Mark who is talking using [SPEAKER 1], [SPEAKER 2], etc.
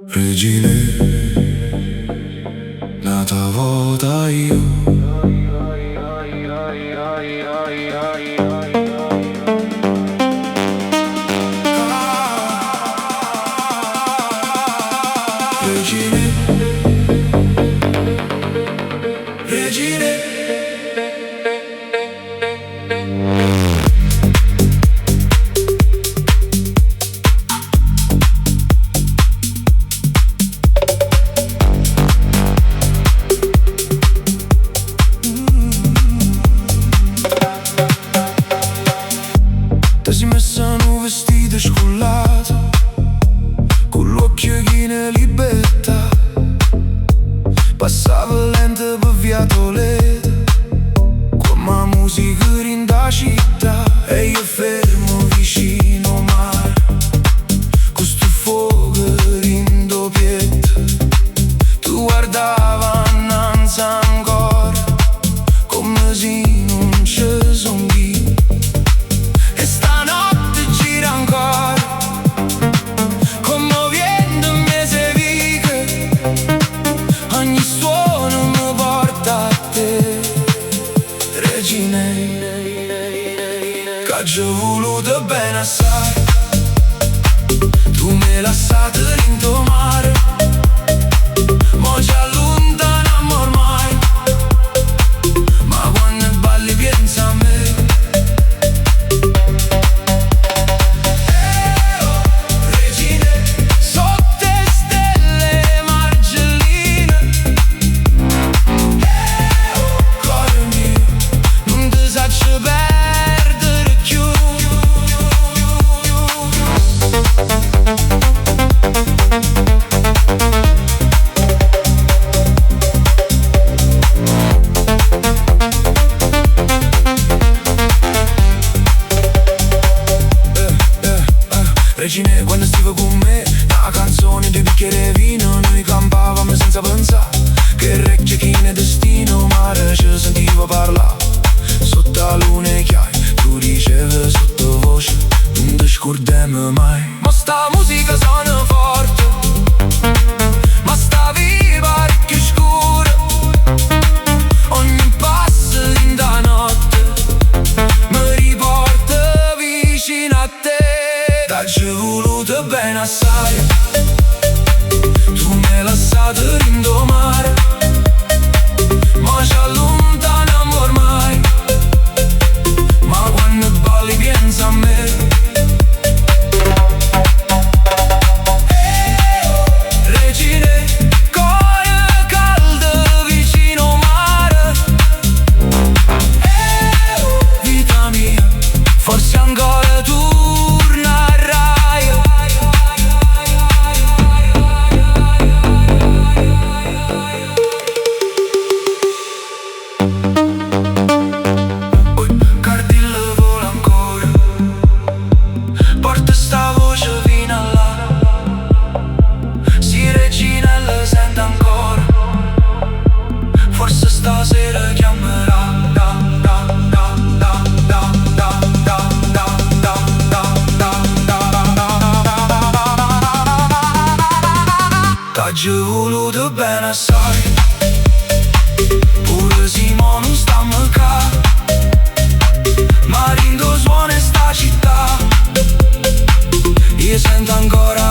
[SPEAKER 1] Regine, nata vota io. Regine, regine. Ti sei messa un vestito scollato, con l'occhio in libertà. Passava lenta per via Toledo, con la musica in da città. E io fermo vicino mare, con sto fuoco in doppietta. Tu guardava innanzi ancora, come se non ci son più. E stanotte gira ancora, commuovendomi se viche. Ogni suono mi porta a te, regine, che ci ho voluto bene assai. Tu me lasciate in mare, mo ci allontaniamo ormai. Ma quando balli pensa a me. Regine, sotto stelle margelline. Cuore mio, non ti saccio perdere più. Regine, quando stivo con me, una canzone di bicchiere vino, noi campavamo senza pensare che regge chi ne destino, mare ci sentivo parlare. Sotto la luna e chiai, tu dicevi sottovoce, non ti scordiamo mai. Ma sta musica suona forte, ma sta viva che scura. Ogni passo in da notte mi riporta vicino a te. Ci ho voluto bene assai, tu me lasciate rindomare, ma ci allontaniamo ormai. Ma quando balli pensa a me. Regine, cuore caldo vicino mare. Vita mia, forse ancora tu. Stasera chiamerà, t'ho voluto bene assai, pure se mo non stiamo qua, ma rindo suona sta città. Io sento ancora